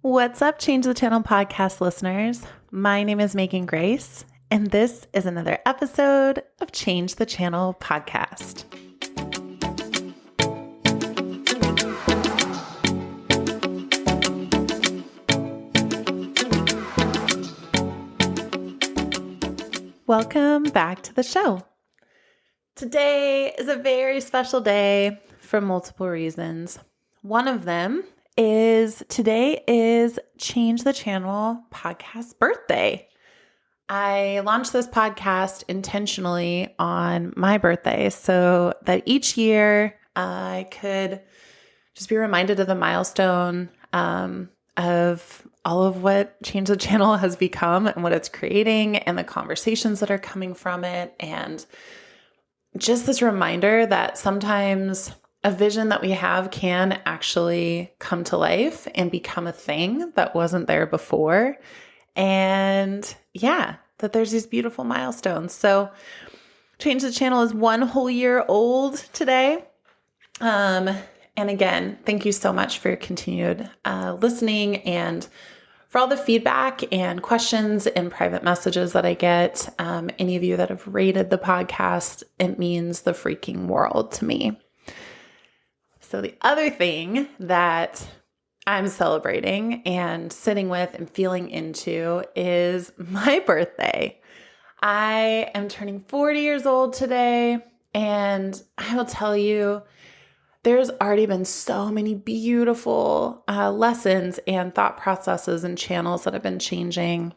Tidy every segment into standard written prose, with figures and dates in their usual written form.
What's up, Change the Channel podcast listeners? My name is Megan Grace, and this is another episode of Change the Channel podcast. Welcome back to the show. Today is a very special day for multiple reasons. One of them is today is Change the Channel podcast birthday. I launched this podcast intentionally on my birthday so that each year I could just be reminded of the milestone of all of what Change the Channel has become and what it's creating and the conversations that are coming from it. And just this reminder that sometimes a vision that we have can actually come to life and become a thing that wasn't there before. And yeah, that there's these beautiful milestones. So Change the Channel is 1 whole year old today. And again, thank you so much for your continued listening and for all the feedback and questions and private messages that I get. Any of you that have rated the podcast, it means the freaking world to me. So the other thing that I'm celebrating and sitting with and feeling into is my birthday. I am turning 40 years old today, and I will tell you, there's already been so many beautiful lessons and thought processes and channels that have been changing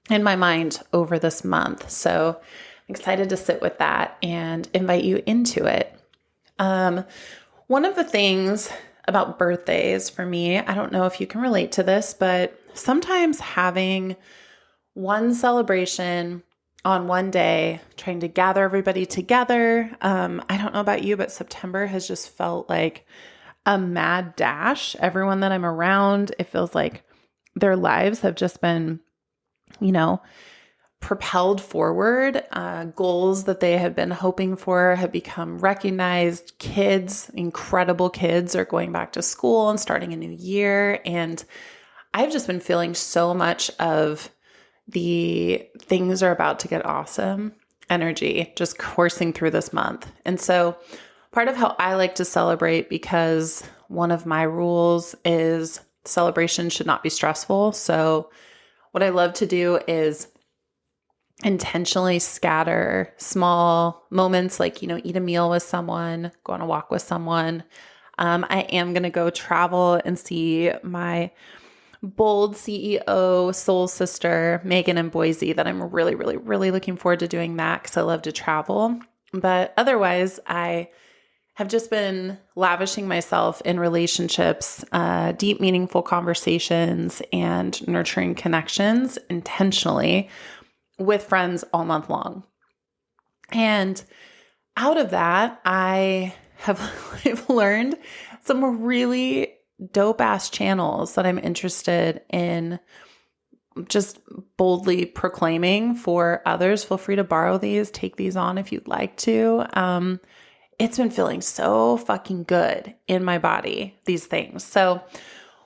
in my mind over this month. So I'm excited to sit with that and invite you into it. One of the things about birthdays for me, I don't know if you can relate to this, but sometimes having one celebration on one day, trying to gather everybody together. I don't know about you, but September has just felt like a mad dash. Everyone that I'm around, it feels like their lives have just been, propelled forward. Goals that they have been hoping for have become recognized. Kids, incredible kids, are going back to school and starting a new year. And I've just been feeling so much of the things are about to get awesome energy just coursing through this month. And so part of how I like to celebrate, because one of my rules is celebration should not be stressful. So what I love to do is intentionally scatter small moments like, eat a meal with someone, go on a walk with someone. I am going to go travel and see my bold CEO soul sister, Megan, in Boise, that I'm really, really, really looking forward to doing that because I love to travel. But otherwise, I have just been lavishing myself in relationships, deep, meaningful conversations, and nurturing connections intentionally with friends all month long. And out of that, I have I've learned some really dope ass channels that I'm interested in just boldly proclaiming for others. Feel free to borrow these, take these on if you'd like to. It's been feeling so fucking good in my body, these things. So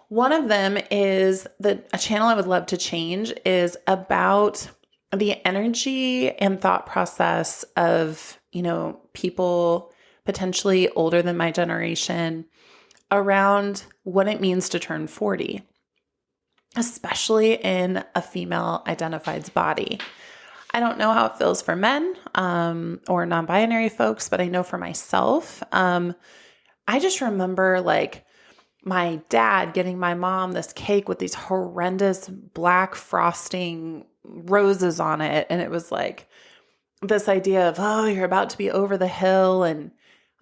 one of them is a channel I would love to change is about the energy and thought process of, people potentially older than my generation around what it means to turn 40, especially in a female identified's body. I don't know how it feels for men or non-binary folks, but I know for myself, I just remember my dad getting my mom this cake with these horrendous black frosting roses on it. And it was like this idea of, oh, you're about to be over the hill. And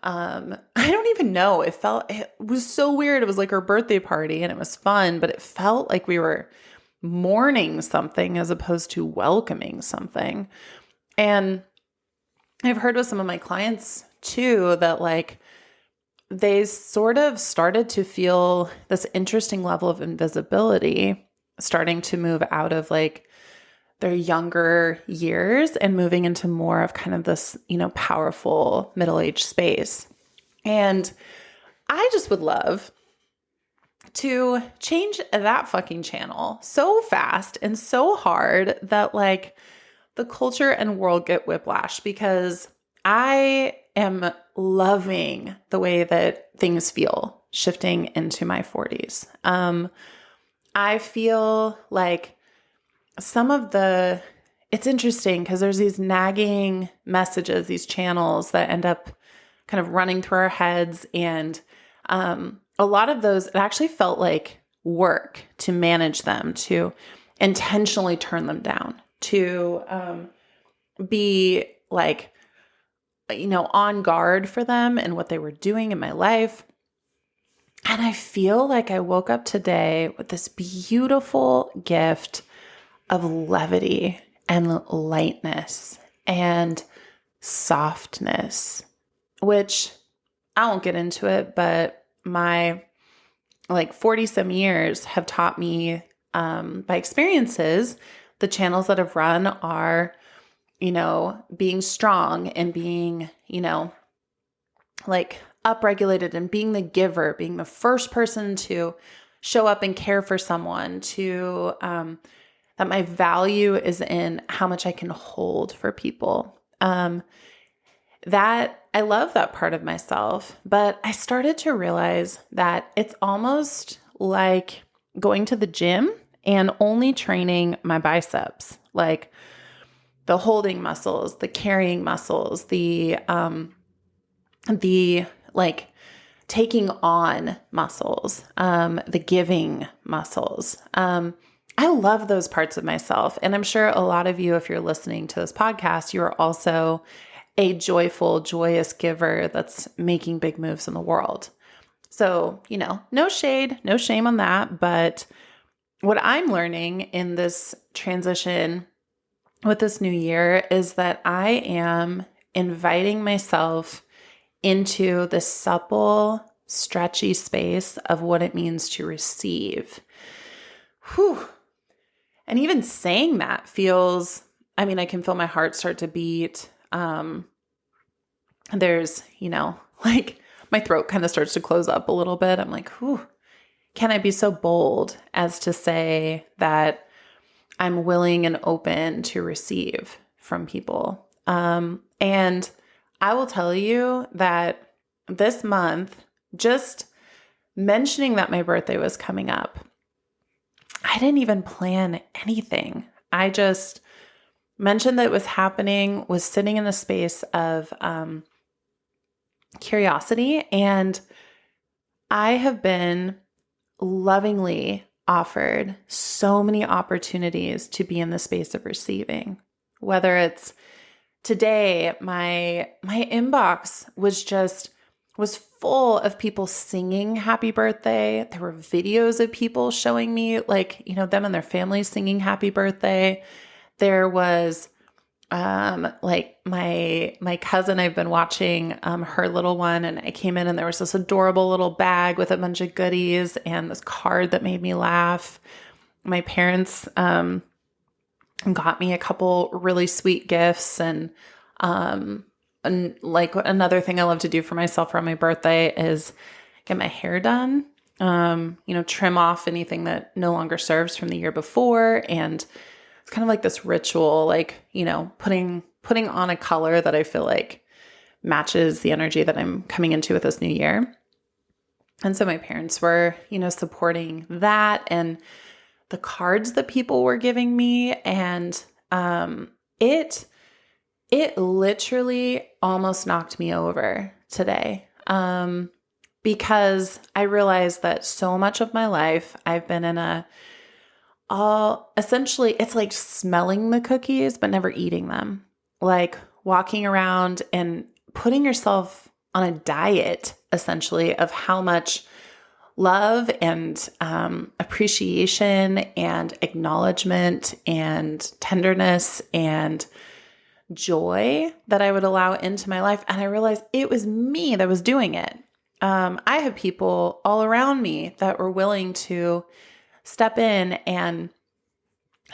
I don't even know. It was so weird. It was like her birthday party and it was fun, but it felt like we were mourning something as opposed to welcoming something. And I've heard with some of my clients too, that they sort of started to feel this interesting level of invisibility starting to move out of their younger years and moving into more of kind of this, powerful middle-aged space. And I just would love to change that fucking channel so fast and so hard that like the culture and world get whiplash, because I am loving the way that things feel shifting into my 40s. I feel like it's interesting because there's these nagging messages, these channels that end up kind of running through our heads. And a lot of those, it actually felt like work to manage them, to intentionally turn them down, to be like, on guard for them and what they were doing in my life. And I feel like I woke up today with this beautiful gift of levity and lightness and softness, which I won't get into it, but my 40 some years have taught me by experiences, the channels that have run are, being strong and being, upregulated and being the giver, being the first person to show up and care for someone, to that my value is in how much I can hold for people. That I love that part of myself, but I started to realize that it's almost like going to the gym and only training my biceps, like the holding muscles, the carrying muscles, the taking on muscles, the giving muscles. I love those parts of myself. And I'm sure a lot of you, if you're listening to this podcast, you're also a joyful, joyous giver that's making big moves in the world. So, no shade, no shame on that. But what I'm learning in this transition with this new year is that I am inviting myself into the supple, stretchy space of what it means to receive. Whew. And even saying that feels, I can feel my heart start to beat. There's, my throat kind of starts to close up a little bit. I'm like, whew, can I be so bold as to say that I'm willing and open to receive from people? And I will tell you that this month, just mentioning that my birthday was coming up, I didn't even plan anything. I just mentioned that it was happening, was sitting in a space of curiosity, and I have been lovingly offered so many opportunities to be in the space of receiving. Whether it's today, my inbox was full of people singing happy birthday. There were videos of people showing me them and their families singing happy birthday. There was my cousin, I've been watching her little one, and I came in and there was this adorable little bag with a bunch of goodies and this card that made me laugh. My parents got me a couple really sweet gifts, and another thing I love to do for myself around my birthday is get my hair done, trim off anything that no longer serves from the year before. And it's kind of like this ritual, putting on a color that I feel like matches the energy that I'm coming into with this new year. And so my parents were, supporting that and the cards that people were giving me. And it literally almost knocked me over today, because I realized that so much of my life I've been in essentially it's like smelling the cookies, but never eating them. Like walking around and putting yourself on a diet, essentially, of how much love and appreciation and acknowledgement and tenderness and joy that I would allow into my life. And I realized it was me that was doing it. I have people all around me that were willing to step in and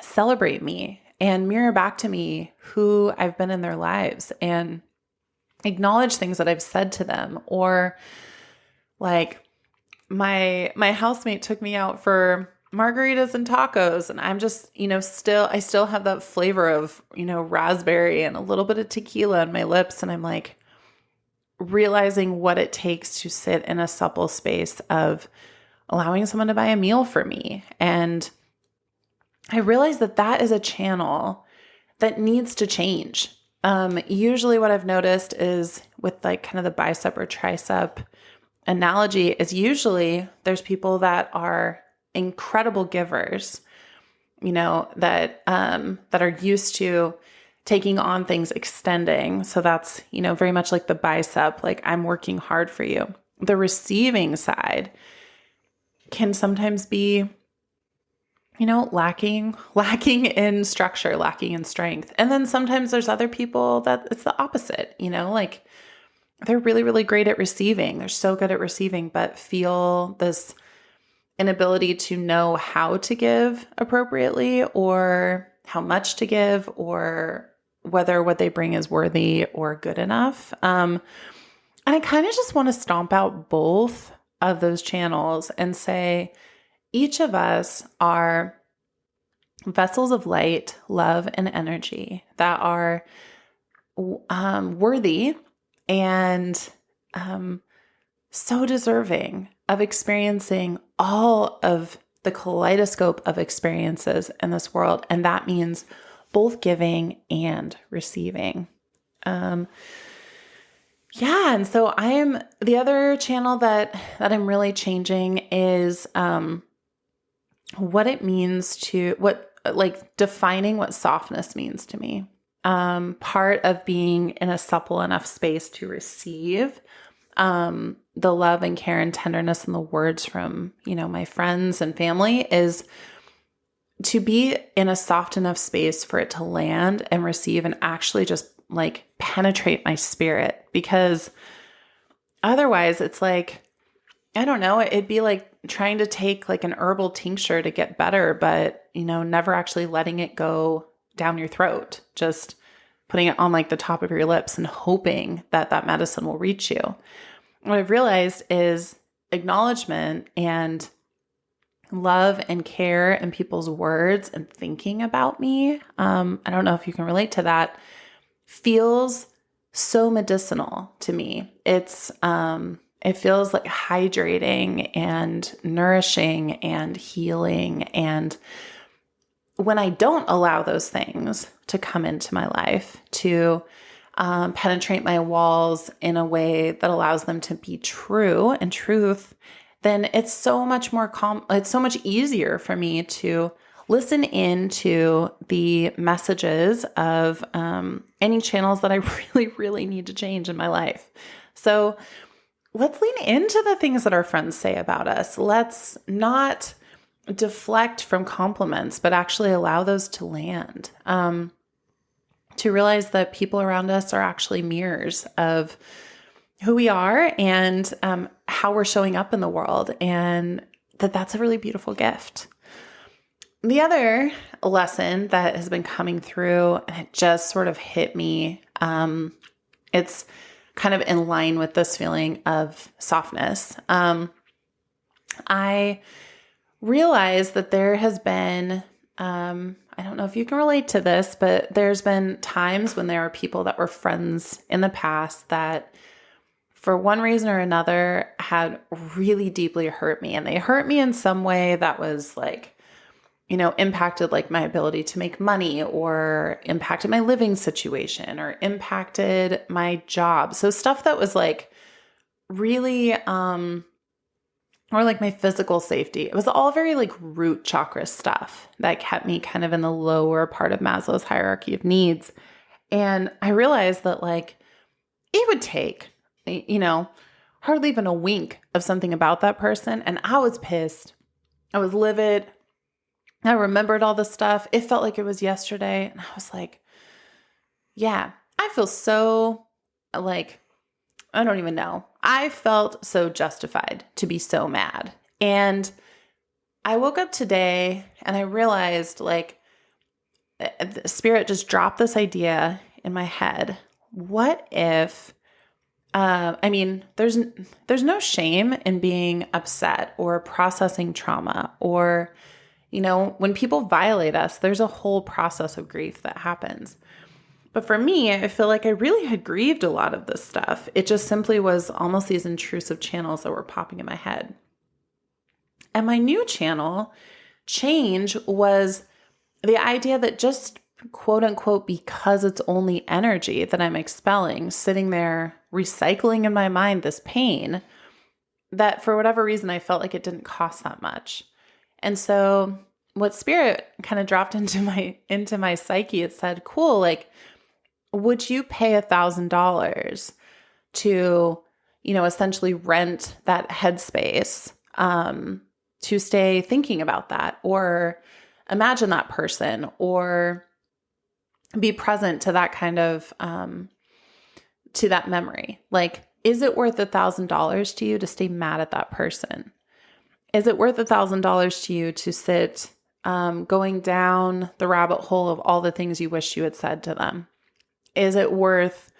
celebrate me and mirror back to me who I've been in their lives and acknowledge things that I've said to them, or my housemate took me out for margaritas and tacos, and I'm just, I still have that flavor of, raspberry and a little bit of tequila on my lips. And I'm like realizing what it takes to sit in a supple space of allowing someone to buy a meal for me. And I realized that that is a channel that needs to change. Usually what I've noticed is with like kind of the bicep or tricep analogy is usually there's people that are incredible givers, that are used to taking on things, extending. So that's, very much like the bicep, like I'm working hard for you. The receiving side can sometimes be, lacking in structure, lacking in strength. And then sometimes there's other people that it's the opposite, like they're really, really great at receiving. They're so good at receiving, but feel this inability to know how to give appropriately or how much to give or whether what they bring is worthy or good enough. And I kind of just want to stomp out both of those channels and say, each of us are vessels of light, love, and energy that are worthy and so deserving of experiencing all of the kaleidoscope of experiences in this world. And that means both giving and receiving. And so the other channel that I'm really changing is what it means defining what softness means to me. Part of being in a supple enough space to receive the love and care and tenderness and the words from, my friends and family is to be in a soft enough space for it to land and receive and actually just like penetrate my spirit. Because otherwise it's like, I don't know, it'd be like trying to take like an herbal tincture to get better, but, never actually letting it go down your throat, just putting it on like the top of your lips and hoping that that medicine will reach you. What I've realized is acknowledgement and love and care and people's words and thinking about me. I don't know if you can relate to that. Feels so medicinal to me. It feels like hydrating and nourishing and healing. And when I don't allow those things to come into my life, to penetrate my walls in a way that allows them to be true and truth, then it's so much more it's so much easier for me to listen into the messages of any channels that I really, really need to change in my life. So let's lean into the things that our friends say about us. Let's not deflect from compliments, but actually allow those to land. To realize that people around us are actually mirrors of who we are and how we're showing up in the world, and that's a really beautiful gift. The other lesson that has been coming through, and it just sort of hit me, it's kind of in line with this feeling of softness. I realized that there has been, I don't know if you can relate to this, but there's been times when there are people that were friends in the past that for one reason or another had really deeply hurt me. And they hurt me in some way that was like, impacted like my ability to make money or impacted my living situation or impacted my job. So stuff that was like really, or like my physical safety. It was all very like root chakra stuff that kept me kind of in the lower part of Maslow's hierarchy of needs. And I realized that like it would take, hardly even a wink of something about that person. And I was pissed. I was livid. I remembered all the stuff. It felt like it was yesterday. And I was like, yeah, I feel so like, I don't even know. I felt so justified to be so mad. And I woke up today and I realized like the spirit just dropped this idea in my head. What if I mean, there's no shame in being upset or processing trauma, or, when people violate us, there's a whole process of grief that happens. But for me, I feel like I really had grieved a lot of this stuff. It just simply was almost these intrusive channels that were popping in my head. And my new channel change was the idea that just quote unquote, because it's only energy that I'm expelling, sitting there recycling in my mind this pain, that for whatever reason, I felt like it didn't cost that much. And so what spirit kind of dropped into my psyche, it said, cool, like, would you pay $1,000 to, essentially rent that headspace, to stay thinking about that, or imagine that person, or be present to that kind of, to that memory? Like, is it worth $1,000 to you to stay mad at that person? Is it worth $1,000 to you to sit, going down the rabbit hole of all the things you wish you had said to them? Is it worth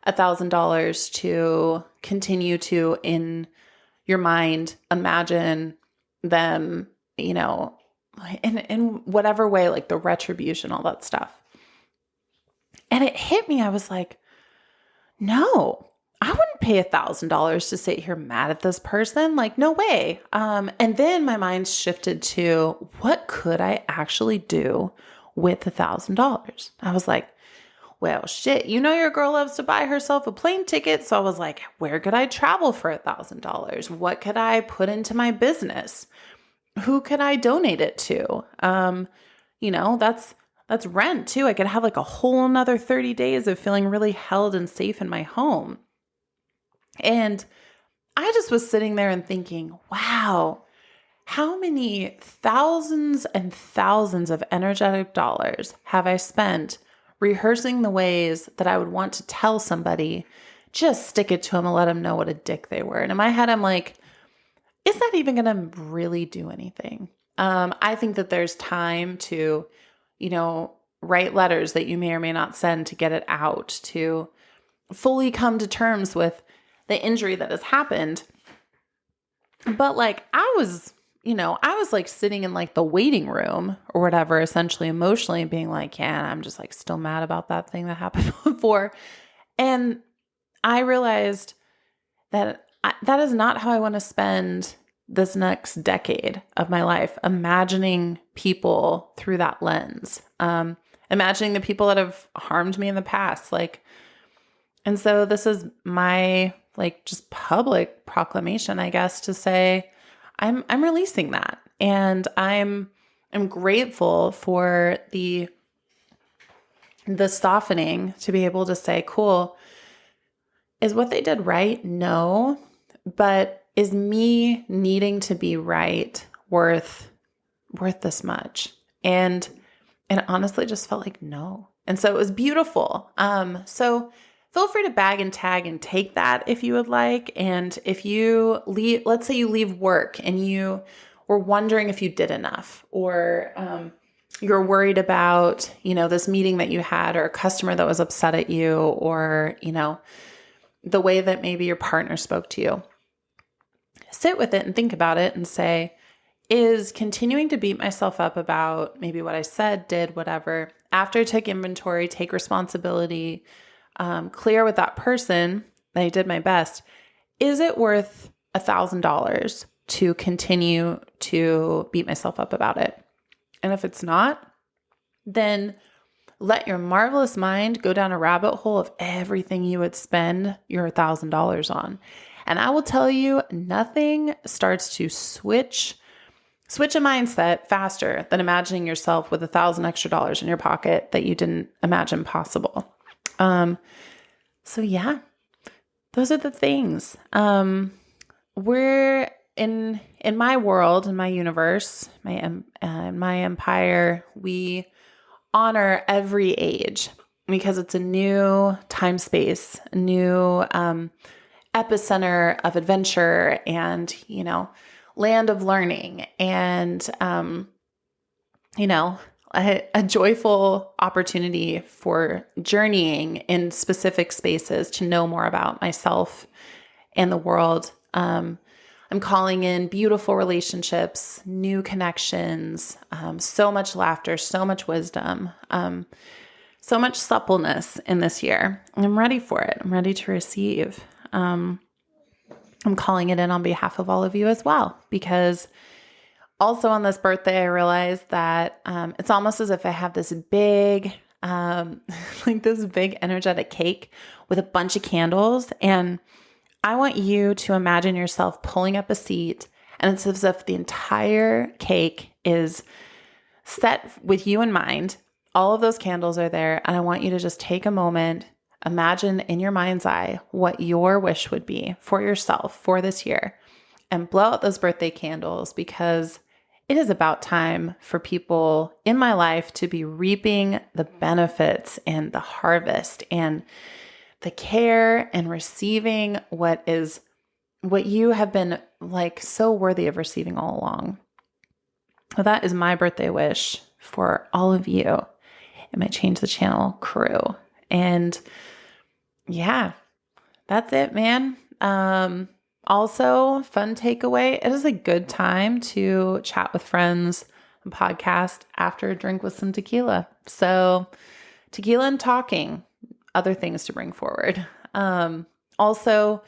$1,000 to continue to, in your mind, imagine them, in whatever way, like the retribution, all that stuff? And it hit me. I was like, no, I wouldn't pay $1,000 to sit here mad at this person. Like, no way. And then my mind shifted to, what could I actually do with $1,000? I was like, well, shit, your girl loves to buy herself a plane ticket. So I was like, where could I travel for $1,000? What could I put into my business? Who could I donate it to? That's rent too. I could have like a whole another 30 days of feeling really held and safe in my home. And I just was sitting there and thinking, wow, how many thousands and thousands of energetic dollars have I spent rehearsing the ways that I would want to tell somebody, just stick it to them and let them know what a dick they were. And in my head, I'm like, is that even going to really do anything? I think that there's time to, write letters that you may or may not send to get it out, to fully come to terms with the injury that has happened. But like, I was like sitting in like the waiting room or whatever, essentially emotionally being like, yeah, I'm just like still mad about that thing that happened before. And I realized that that is not how I want to spend this next decade of my life, imagining people through that lens, imagining the people that have harmed me in the past. And so this is my just public proclamation, I guess, to say, I'm releasing that. And I'm grateful for the softening to be able to say, cool, is what they did right? No. But is me needing to be right worth this much? And honestly just felt like no. And so it was beautiful. So feel free to bag and tag and take that if you would like. And if you leave, let's say you leave work and you were wondering if you did enough, or you're worried about, this meeting that you had, or a customer that was upset at you, or, the way that maybe your partner spoke to you. Sit with it and think about it and say, is continuing to beat myself up about maybe what I said, did, whatever, after I took inventory, take responsibility, clear with that person that I did my best, is it worth $1,000 to continue to beat myself up about it? And if it's not, then let your marvelous mind go down a rabbit hole of everything you would spend your $1,000 on. And I will tell you, nothing starts to switch a mindset faster than imagining yourself with $1,000 extra in your pocket that you didn't imagine possible. So yeah, those are the things. We're in my world, in my universe, my empire, we honor every age because it's a new time space, a new epicenter of adventure and, land of learning and, a joyful opportunity for journeying in specific spaces to know more about myself and the world. I'm calling in beautiful relationships, new connections, so much laughter, so much wisdom, so much suppleness in this year. I'm ready for it. I'm ready to receive. I'm calling it in on behalf of all of you as well, because also on this birthday, I realized that it's almost as if I have this big, like this big energetic cake with a bunch of candles, and I want you to imagine yourself pulling up a seat, and it's as if the entire cake is set with you in mind. All of those candles are there, and I want you to just take a moment, imagine in your mind's eye what your wish would be for yourself for this year, and blow out those birthday candles, because it is about time for people in my life to be reaping the benefits and the harvest and the care and receiving what you have been like so worthy of receiving all along. Well, that is my birthday wish for all of you and my Change the Channel crew. And yeah, that's it, man. Also, fun takeaway, it is a good time to chat with friends and podcast after a drink with some tequila. So tequila and talking, other things to bring forward. Also,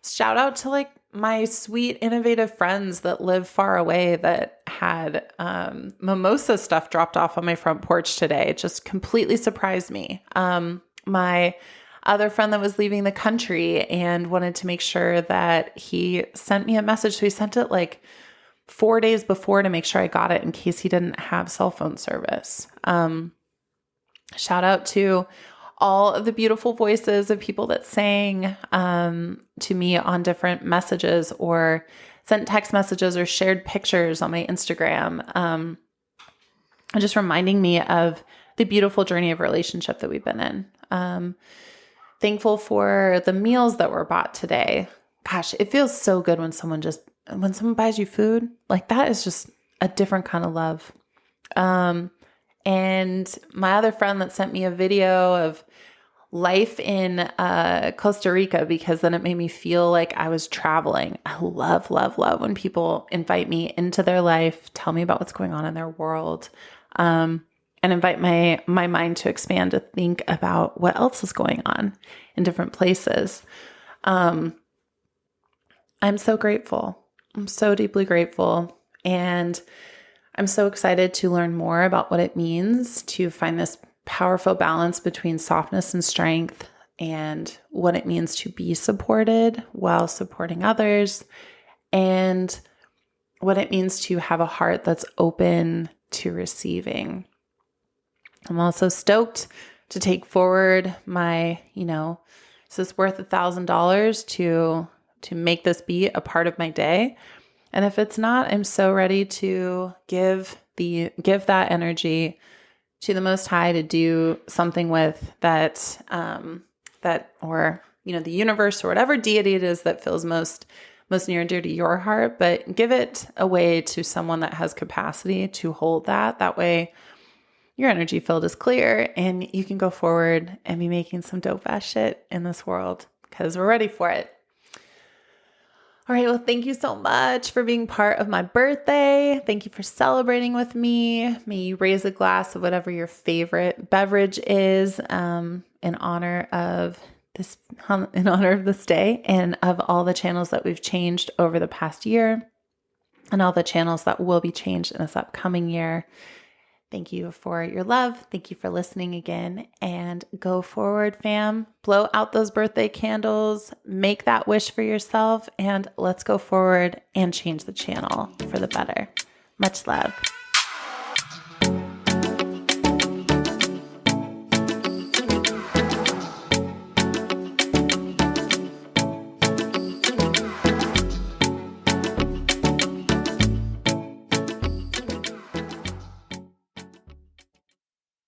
shout out to like my sweet, innovative friends that live far away that had mimosa stuff dropped off on my front porch today. It just completely surprised me. My other friend that was leaving the country and wanted to make sure that he sent me a message. So he sent it like 4 days before to make sure I got it in case he didn't have cell phone service. Shout out to all of the beautiful voices of people that sang to me on different messages or sent text messages or shared pictures on my Instagram. Just reminding me of the beautiful journey of relationship that we've been in. Thankful for the meals that were bought today. Gosh, it feels so good when someone buys you food. Like that is just a different kind of love. And my other friend that sent me a video of life in Costa Rica, because then it made me feel like I was traveling. I love, love, love when people invite me into their life, tell me about what's going on in their world, and invite my mind to expand to think about what else is going on in different places. I'm so grateful. I'm so deeply grateful. And I'm so excited to learn more about what it means to find this powerful balance between softness and strength, and what it means to be supported while supporting others, and what it means to have a heart that's open to receiving. I'm also stoked to take forward my, is this worth $1,000 to make this be a part of my day? And if it's not, I'm so ready to give that energy to the Most High to do something with that, or, the universe or whatever deity it is that feels most near and dear to your heart, but give it away to someone that has capacity to hold that. That way your energy field is clear and you can go forward and be making some dope ass shit in this world, because we're ready for it. All right. Well, thank you so much for being part of my birthday. Thank you for celebrating with me. May you raise a glass of whatever your favorite beverage is, in honor of this day, and of all the channels that we've changed over the past year, and all the channels that will be changed in this upcoming year. Thank you for your love. Thank you for listening again, and go forward, fam. Blow out those birthday candles, make that wish for yourself, and let's go forward and change the channel for the better. Much love.